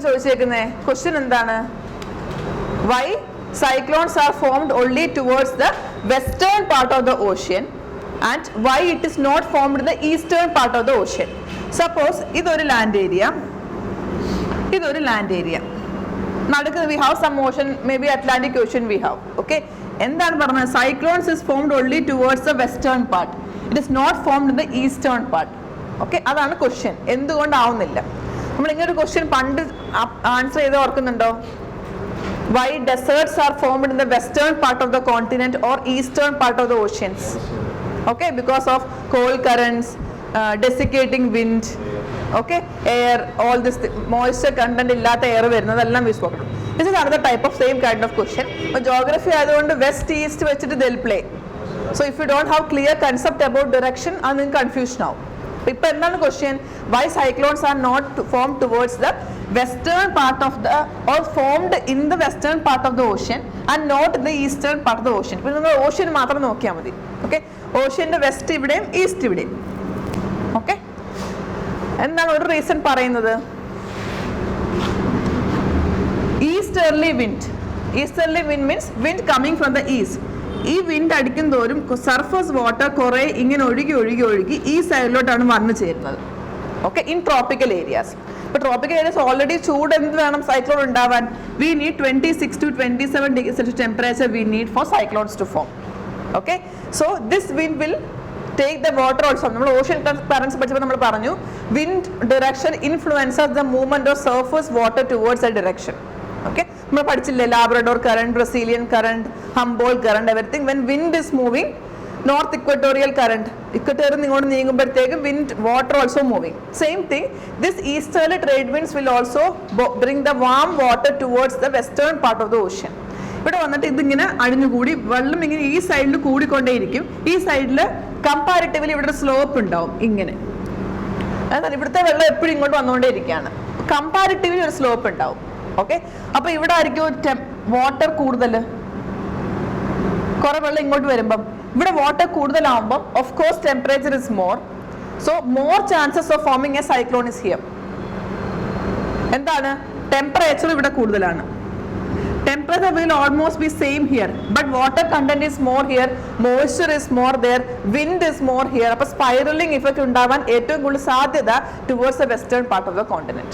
ചോദിച്ചേക്കുന്നേ question എന്താണ്? Why cyclones are formed only towards the western part of the ocean and why it is not formed in the eastern part of the ocean? Suppose ഇതൊരു land area, ഇതൊരു land area. നടുക്ക് we have some ocean, maybe Atlantic Ocean we have. Okay, എന്താണ് പറഞ്ഞത്? Cyclones is formed only towards the western part. It is not formed in the eastern part. Okay, അതാണ് question. എന്തുകൊണ്ടാവുന്നില്ല? നമ്മൾ ഇങ്ങനെ ഒരു question പണ്ട് answer ചെയ്ത് ഓർക്കുന്നുണ്ടോ? Why deserts are formed in the western part of the continent or eastern part of the oceans? Okay, because of cold currents, desiccating wind, okay, air, all this moisture content illatta air varunnadellam we spoke. This is another type of same kind of question. But geography ayadonde west east vechittu they'll play. So if you don't have clear concept about direction, I'm in confusion now. Ipo endana question? Why cyclones are not formed towards the western part of the or formed in the western part of the ocean and not in the eastern part of the ocean? Ipo ningal ocean matram nokkiya madi. Okay, ocean inde west ivideyum east ivideyum. Okay, endana oru reason parayunnathu? Easterly wind. Easterly wind means wind coming from the east. ഈ wind അടിക്കും തോറും surface water കുറെ ഇങ്ങനെ ഒഴുകി ഈ സൈഡിലോട്ടാണ് വന്നു ചേരുന്നത്. Okay, in tropical areas. ഇപ്പോൾ ട്രോപ്പിക്കൽ ഏരിയാസ് ഓൾറെഡി ചൂട് എന്ത് വേണം സൈക്ലോൺ ഉണ്ടാവാൻ? We need 26 to 27 degrees Celsius temperature we need for cyclones to form. Okay, so this wind will take the water also. നമ്മൾ ഓഷ്യൻ കറൻസ് പഠിച്ചപ്പോൾ നമ്മൾ പറഞ്ഞു wind direction influences the movement of surface water towards a direction. Okay, നമ്മൾ പഠിച്ചില്ലേ Labrador current, Brazilian current, Humboldt current, everything when wind is moving. North equatorial current, equatorial ഇങ്ങോട്ട് നീങ്ങുമ്പോഴത്തേക്കും wind water also moving. Same thing this easterly trade winds will also bring the warm water towards the western part of the ocean. ഇവിടെ വന്നിട്ട് ഇതിങ്ങനെ അടിഞ്ഞുകൂടി വെള്ളം ഇങ്ങനെ ഈ സൈഡിൽ കൂടിക്കൊണ്ടേയിരിക്കും. ഈ സൈഡിൽ കമ്പാരിറ്റീവ്ലി ഇവിടെ സ്ലോപ്പ് ഉണ്ടാവും ഇങ്ങനെ. അതായത് ഇവിടുത്തെ വെള്ളം എപ്പോഴും ഇങ്ങോട്ട് വന്നുകൊണ്ടേയിരിക്കുകയാണ്. കമ്പാരിറ്റീവ്ലി ഒരു സ്ലോപ്പ് ഉണ്ടാവും. ഓക്കെ, അപ്പൊ ഇവിടെ ആയിരിക്കും വാട്ടർ കൂടുതൽ. കുറെ വെള്ളം ഇങ്ങോട്ട് വരുമ്പം ഇവിടെ വാട്ടർ കൂടുതലാവുമ്പം of course temperature is more. So more chances of forming a cyclone is here. എന്താണ്? ടെമ്പറേച്ചർ ഇവിടെ കൂടുതലാണ്. Temperature will almost be same here, but water content is more here, moisture is more there, wind is more here. അപ്പോൾ spiraling effect ഉണ്ടാവാൻ ഏറ്റവും കൂടുതൽ സാധ്യത towards the western part of the continent.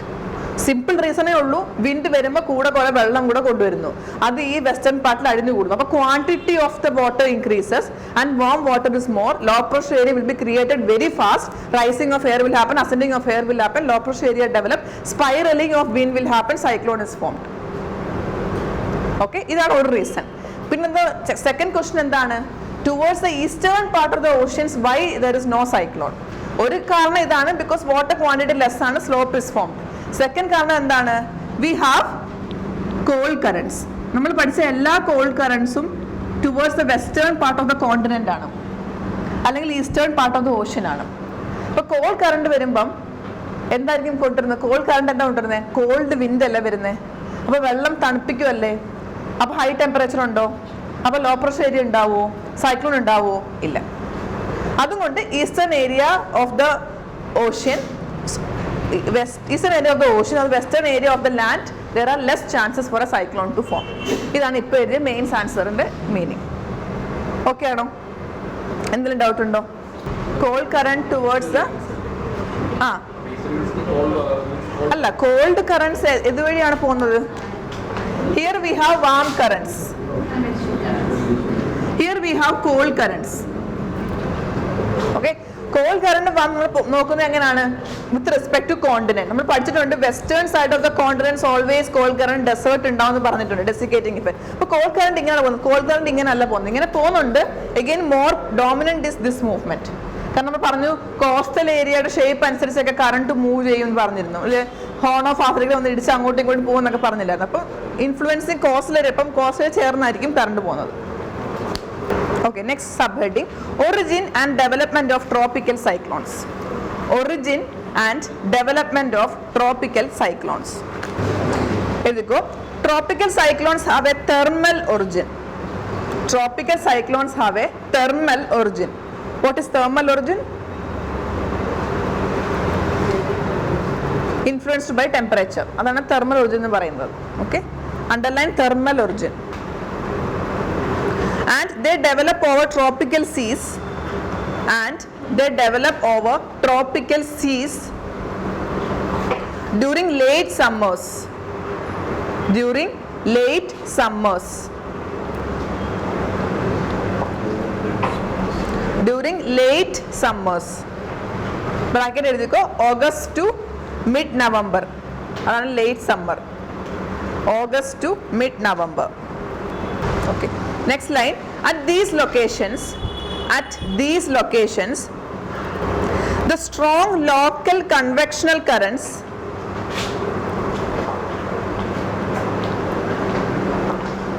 Simple റീസണേ ഉള്ളൂ, wind വരുമ്പോൾ കൂടെ കുറെ വെള്ളം കൂടെ കൊണ്ടുവരുന്നു, അത് ഈ വെസ്റ്റേൺ പാർട്ടിൽ അഴിഞ്ഞു കൂടുന്നു. അപ്പോൾ quantity of the water increases and warm water is more. Low pressure area will be created very fast. Rising of air will happen, ascending of air will happen, low pressure area develop, spiralling of wind will happen, cyclone is formed. Okay, ഇതാണ് ഒരു reason. പിന്നെന്താ second question എന്താണ്? Towards the eastern part of the oceans why there is no cyclone? ഒരു കാരണം ഇതാണ്, because water quantity less ആണ്, slope is formed. Second കാരണം എന്താണ്? We have cold currents. നമ്മൾ പഠിച്ച എല്ലാ കോൾഡ് കറന്റ്സും towards the western part of the continent ആണ്, അല്ലെങ്കിൽ eastern part of the ocean ആണ്. അപ്പൊ കോൾഡ് കറണ്ട് വരുമ്പം എന്തായിരിക്കും കൊണ്ടുവരുന്നത്? കോൾഡ് കറണ്ട് എന്താ കൊണ്ടുവരുന്നത്? കോൾഡ് വിൻഡ് അല്ലേ വരുന്നത്. അപ്പൊ വെള്ളം തണുപ്പിക്കുമല്ലേ. അപ്പൊ ഹൈ ടെമ്പറേച്ചർ ഉണ്ടോ? അപ്പൊ ലോ പ്രഷർ ഏരിയ ഉണ്ടാവോ? സൈക്ലോൺ ഉണ്ടാവോ? ഇല്ല. അതുകൊണ്ട് eastern area of the ocean, eastern area of the ocean or the western area of the land, there are less chances for a cyclone to form. ഇതാണ് ഇപ്പോൾ എഴുതിയ mains ആൻസറിന്റെ meaning. Okay ആണോ? എന്തെങ്കിലും doubt ഉണ്ടോ? Cold current towards the അല്ല, cold currents ഇതുവഴിയാണ് പോകുന്നത്. Here we have warm currents, here we have cold currents. Okay, cold current നമ്മൾ നോക്കുന്നത് എങ്ങനെയാണ്? With respect to continent. നമ്മൾ പഠിച്ചിട്ടുണ്ട് western side of the continents always cold current, desert ഉണ്ടാവും പറഞ്ഞിട്ടുണ്ട്, ഡെസിക്കേറ്റിംഗ് ഇഫക്ട്. അപ്പോൾ കോൾഡ് കറന്റ് ഇങ്ങനെ പോകുന്നത്, കോൾഡ് കറന്റ് ഇങ്ങനെ അല്ല പോകുന്നത്, ഇങ്ങനെ പോകുന്നുണ്ട്. Again more dominant is this movement. കാരണം നമ്മൾ പറഞ്ഞു കോസ്റ്റൽ ഏരിയയുടെ ഷേപ്പ് അനുസരിച്ചൊക്കെ കറണ്ട് മൂവ് ചെയ്യും എന്ന് പറഞ്ഞിരുന്നു. അല്ലെ, ഹോൺ ഓഫ് ആഫ്രിക്ക വന്ന് ഇടിച്ച് അങ്ങോട്ടും ഇങ്ങോട്ടും പോകുന്നൊക്കെ പറഞ്ഞില്ലായിരുന്നു. അപ്പം ഇൻഫ്ലുവൻസിങ് കോസ്റ്റൽ ഏരിയ, അപ്പം കോസ്റ്റൽ ചേർന്നായിരിക്കും കറണ്ട് പോകുന്നത്. Okay, next subheading, origin and development of tropical cyclones. Origin and development of tropical cyclones. Here we go. Tropical cyclones have a thermal origin. Tropical cyclones have a thermal origin. What is thermal origin? Influenced by temperature. അതാണ് thermal origin എന്ന് പറയുന്നത്. Okay, underline thermal origin. And they develop over tropical seas during late summers. Bracket എഴുതിക്കോ, August to mid November. അതാണ് late summer. August to mid November. Okay, next line. At these locations the strong local convectional currents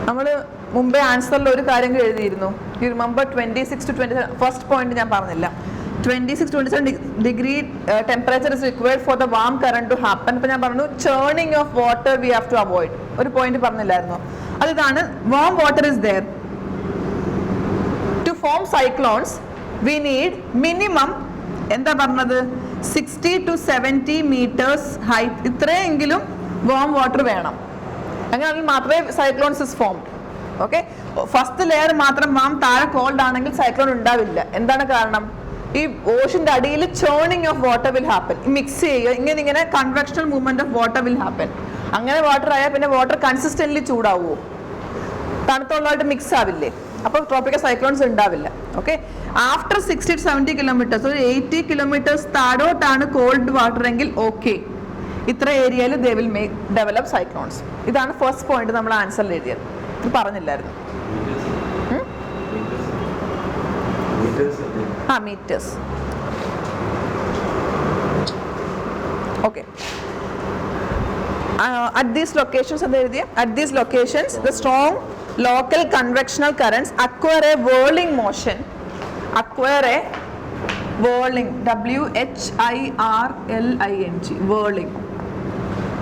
നമ്മൾ മുമ്പേ ആൻസറിൽ ഒരു കാര്യം എഴുതിയിരുന്നു. You remember 26 to 27, first point ഞാൻ പറഞ്ഞില്ല. 26-27 degree temperature is required for the warm current to happen. ഇപ്പൊ ഞാൻ പറഞ്ഞു churning of water we have to avoid. ഒരു പോയിന്റ് പറഞ്ഞില്ലായിരുന്നു, അതിതാണ് warm water is there. To form cyclones we need minimum എന്താ പറഞ്ഞത് 60 to 70 മീറ്റേഴ്സ് ഹൈറ്റ്. ഇത്രയെങ്കിലും warm water വേണം, അങ്ങനെയാണെങ്കിൽ മാത്രമേ cyclones is formed. Okay, first layer മാത്രം വാം, താഴെ കോൾഡ് ആണെങ്കിൽ സൈക്ലോൺ ഉണ്ടാവില്ല. എന്താണ് കാരണം? ഈ ഓഷന്റെ അടിയിൽ churning of water will happen. Mix ചെയ്യുക, ഇങ്ങനെ convectional movement of water will happen. അങ്ങനെ വാട്ടർ ആയാൽ പിന്നെ വാട്ടർ കൺസിസ്റ്റന്റ്ലി ചൂടാവുമോ? തണുത്തുള്ളതായിട്ട് മിക്സ് ആവില്ലേ? അപ്പോൾ ട്രോപ്പിക്കൽ സൈക്ലോൺസ് ഉണ്ടാവില്ല. ഓക്കെ, ആഫ്റ്റർ 60 to 70 കിലോമീറ്റേഴ്സ്, ഒരു 80 കിലോമീറ്റേഴ്സ് താഴോട്ടാണ് കോൾഡ് വാട്ടർ എങ്കിൽ ഓക്കെ, ഇത്ര ഏരിയയിൽ ദേ വിൽ ഡെവലപ്പ് സൈക്ലോൺസ്. ഇതാണ് ഫസ്റ്റ് പോയിന്റ് നമ്മൾ ആൻസറിൽ എഴുതിയത്. ഇത് പറഞ്ഞില്ലായിരുന്നു. Metres. Okay, at these locations എന്താ എഴുതിയ? At these locations the strong local convectional currents acquire a whirling motion. whirling, whirling,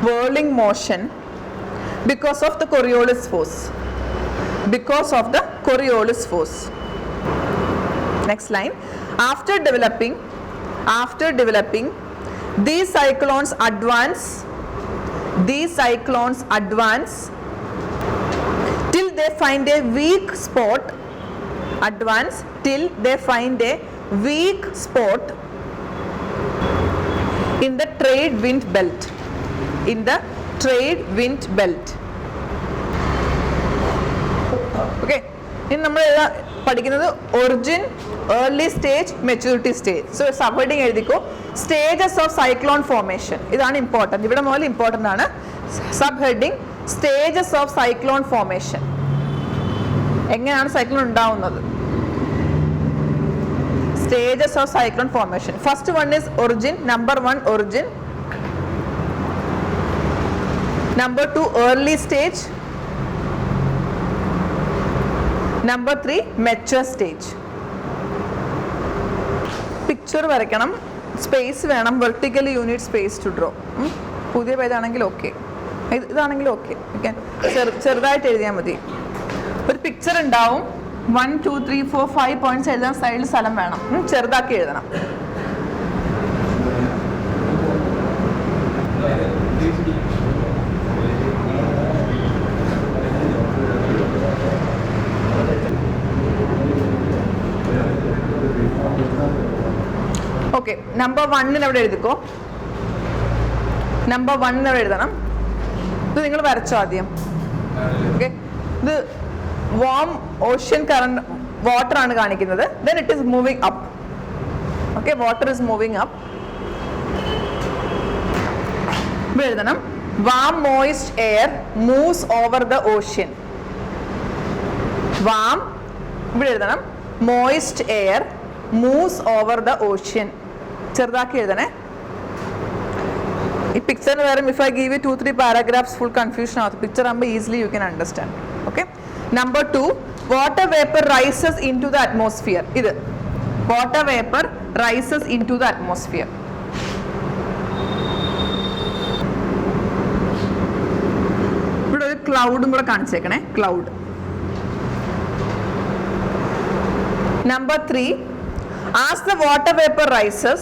whirling motion because of the Coriolis force. Next line. After developing these cyclones advance till they find a weak spot in the trade wind belt. Okay, ഇനി നമ്മൾ പഠിക്കുന്നത് origin, early stage, maturity stage. So sub heading എഴുതിക്കോ, stages of cyclone formation. ഇതാണ് important, ഇവിടെ മുതൽ important ആണ്. Sub heading stages of cyclone formation. എങ്ങനെയാണ് cyclone ഉണ്ടാവുന്നത്? Stages of cyclone formation. First one is origin. Number 1 origin. Number 2 early stage. Number 3 mature stage. Picture വരയ്ക്കണം, space വേണം, vertically unit space to draw. പുതിയ പേജാണെങ്കിൽ okay, ഇതാണെങ്കിലും okay. ചെറുതായിട്ട് എഴുതിയാൽ മതി. ഒരു പിക്ചർ ഉണ്ടാവും, 1 2 3 4 5 പോയിന്റ്സ് എഴുതാൻ സൈഡിൽ സ്ഥലം വേണം. ചെറുതാക്കി എഴുതണം. ഓക്കെ, നമ്പർ 1 അവിടെ എഴുതിക്കോ. നമ്പർ 1 അവിടെ എഴുതണം. ഇത് നിങ്ങൾ വരച്ചോ ആദ്യം. ഓക്കെ, ഇത് വാം ഓഷ്യൻ കറന്റ് വാട്ടർ ആണ് കാണിക്കുന്നത്. Then it is moving up. Okay, water is moving up. ഇവിടെ എഴുതണം warm moist air moves over the ocean. Warm, ഇവിടെ എഴുതണം moist air moves over the ocean. ചെറുതാക്കി എഴുതണേ. ഈ പിക്ചറിന് പകരം if I give you 2-3 paragraphs full confusion ആവും. പിക്ചർ ആകുമ്പോൾ easily you can understand. Okay, number 2 water vapour rises in to the atmosphere. ഇത് water vapour rises in to the atmosphere. ഇവിടെ ഒരു ക്ലൗഡും കൂടെ കാണിച്ചേക്കണേ, cloud. Number 3, as the water vapor rises,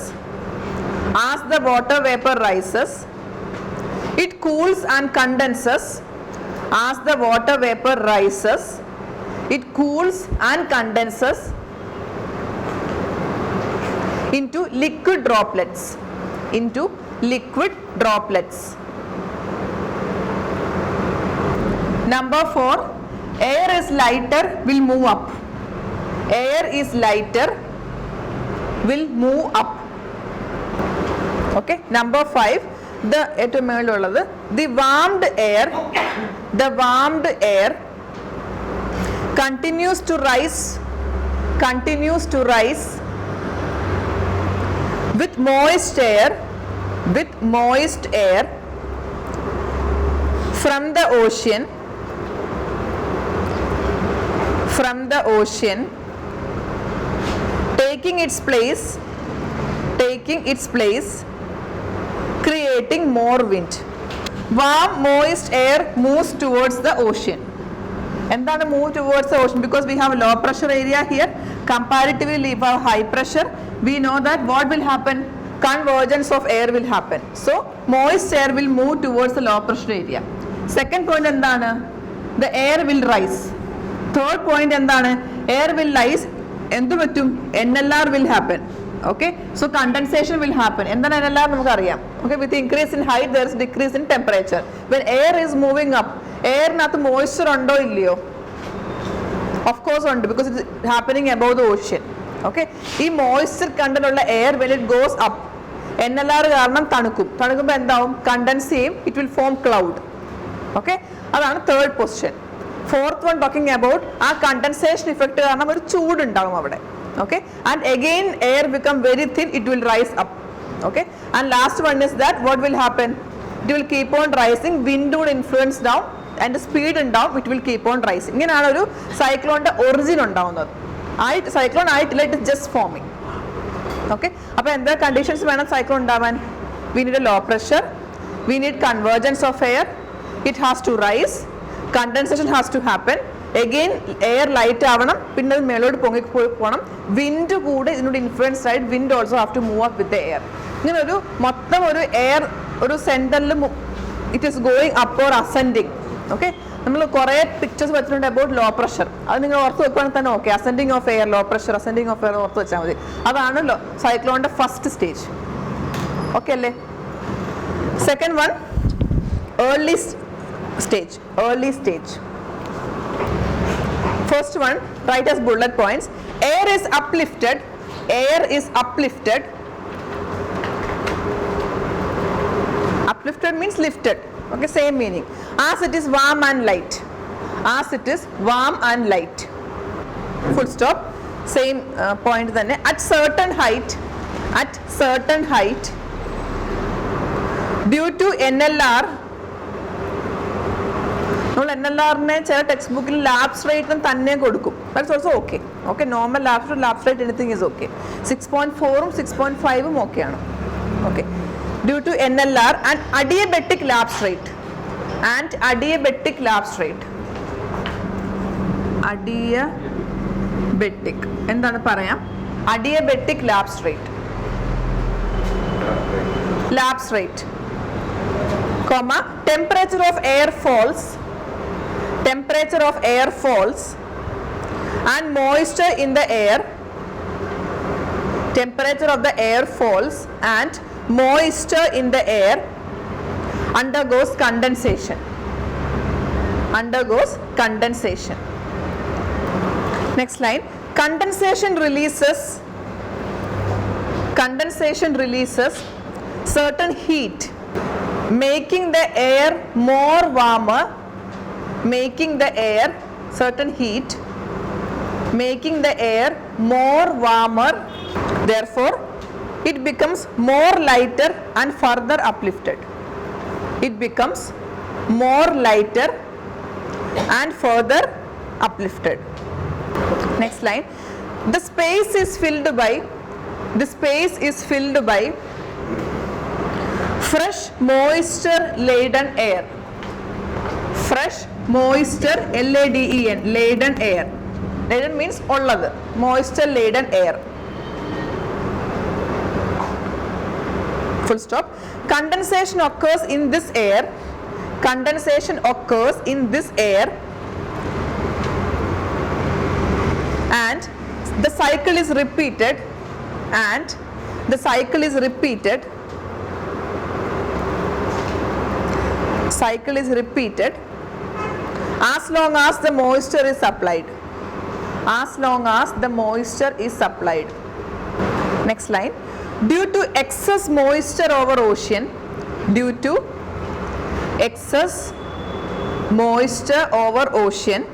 It cools and condenses as the water vapor rises. It cools and condenses into liquid droplets. Into liquid droplets. Number 4, air is lighter, will move up. Air is lighter, will move up. Okay. Number 5, the warmed air continues to rise with moist air from the ocean taking its place, creating more wind. Warm moist air moves towards the ocean. And then move towards the ocean because we have a low pressure area here. Comparatively we have high pressure. We know that what will happen? Convergence of air will happen. So moist air will move towards the low pressure area. Second point endana? The air will rise. Third point endana? Air will rise. NLR will happen. Okay, so condensation will happen. And then NLR, okay, with increase in height there is decrease in temperature. When air is moving up, air nath moisture undo illio? Of course undu, because it is happening above the ocean. Okay, this moisture content ulla air, when it goes up, NLR karanam tanukkum endavum condense cheyum, it will form cloud. Okay, adana third position. Fourth one talking about condensation effect karanam oru chood undavum avade. Okay, and again air become very thin, it will rise up. Okay, and last one is that what will happen? It will keep on rising, wind will influence down and the speed and down, it will keep on rising. ഇങ്ങനെയാണ് ഒരു സൈക്ലോണിന്റെ origin ഉണ്ടാവുന്നത്. Cyclone ആയിട്ടില്ല, it is just forming. Okay, അപ്പോൾ എന്താ conditions വേണം cyclone ഉണ്ടാവാൻ? We need a low pressure, we need convergence of air, it has to rise, condensation has to happen, again air light ആവണം, പിന്നെ അത് മേലോട്ട് പൊങ്ങി പോകണം, വിൻഡ് കൂടെ ഇതിനോട് ഇൻഫ്ലുവൻസ് ആയിട്ട് wind also have to move up with air. ഇങ്ങനെ ഒരു മൊത്തം ഒരു എയർ ഒരു സെൻറ്ററിൽ it is going up or ascending. Okay, നമ്മൾ കുറേ പിക്ചേഴ്സ് വെച്ചിട്ടുണ്ട് അബൌട്ട് ലോ പ്രഷർ. അത് നിങ്ങൾ ഓർത്ത് വെക്കുകയാണെങ്കിൽ തന്നെ okay, ascending of air, low pressure, ascending of air ഓർത്ത് വെച്ചാൽ മതി. അതാണ് സൈക്ലോണിൻ്റെ ഫസ്റ്റ് സ്റ്റേജ്. ഓക്കെ അല്ലേ? Second one early stage. First one, write as bullet points. Air is uplifted. Uplifted means lifted. Okay, same meaning. As it is warm and light. Full stop. Same point then. At certain height. Due to NLR. നമ്മൾ NLR-നെ ചില text ബുക്കിൽ lapse rate തന്നെ കൊടുക്കും. That's also okay. Okay, normal lapse rate anything is okay. 6.4-ഉം 6.5-ഉം ഓക്കെയാണ്. Okay, due to NLR and adiabatic lapse rate. Adiabatic എന്താണ് പറയാം? Adiabatic lapse rate, comma, temperature of air falls and moisture in the air, temperature of the air falls and moisture in the air undergoes condensation. Next line, condensation releases certain heat, making the air more warmer, therefore it becomes more lighter and further uplifted. Next line, the space is filled by fresh moisture laden air. LADEN, laden air. Laden means ullathu, moisture laden air. full stop. Condensation occurs in this air. Condensation occurs in this air, and the cycle is repeated, and the cycle is repeated, cycle is repeated as long as the moisture is supplied, as long as the moisture is supplied. Next line. Due to excess moisture over ocean, due to excess moisture over ocean,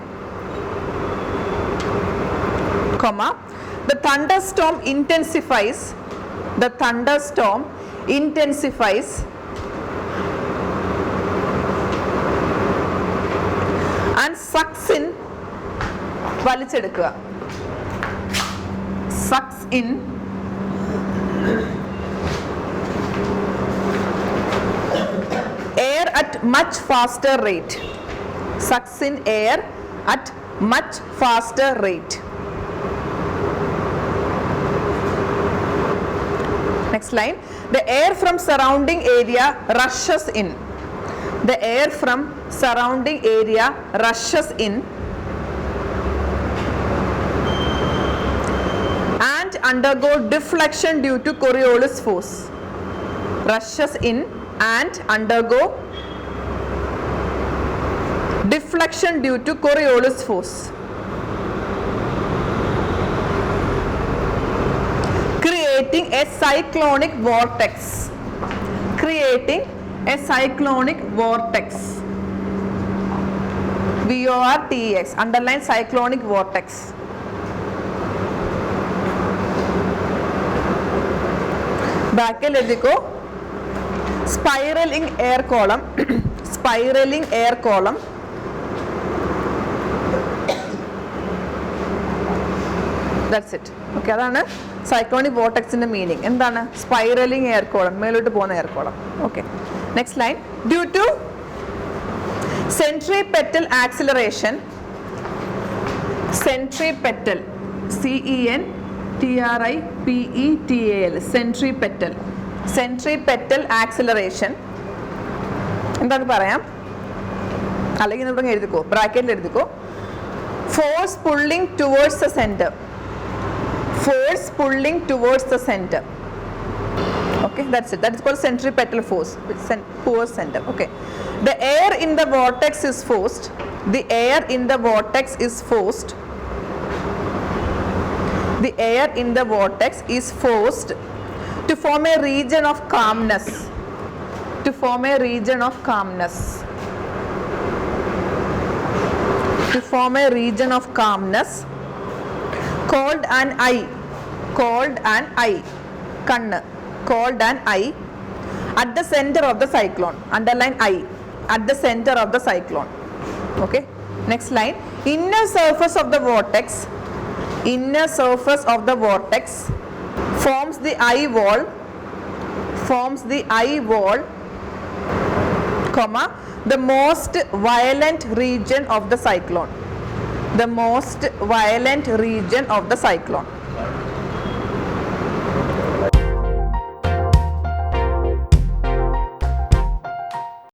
comma, the thunderstorm intensifies, the thunderstorm intensifies and sucks in, വലിച്ചെടുക്കുക, sucks in air at much faster rate, sucks in air at much faster rate. Next line. The air from surrounding area rushes in, the air from surrounding area rushes in and undergo deflection due to Coriolis force, rushes in and undergo deflection due to Coriolis force, creating a cyclonic vortex, creating a cyclonic vortex, VORTEX, underline cyclonic vortex. Bracket ediko, spiraling air column, spiraling air column, that's it. Okay, അതാണ് cyclonic vortex ന്റെ meaning. എന്താണ് spiraling air column, മേലോട്ട് പോകുന്ന air column. Okay, next line. Due to centripetal acceleration, centripetal, CENTRIPETAL, centripetal, centripetal acceleration, എന്താണ് പറയാം, അല്ലെങ്കിൽ ഇവിടെ എഴുതിക്കോ, ബ്രാക്കറ്റിൽ എഴുതിക്കോ, force pulling towards the center, force pulling towards the center. Okay, that's it. That is called centripetal force, towards center. Okay, the air in the vortex is forced, the air in the vortex is forced, the air in the vortex is forced to form a region of calmness, to form a region of calmness, to form a region of calmness called an eye, called an eye, kannu, called an eye at the center of the cyclone, underline eye, at the center of the cyclone. Okay, next line. Inner surface of the vortex, inner surface of the vortex forms the eye wall, forms the eye wall, comma, the most violent region of the cyclone, the most violent region of the cyclone.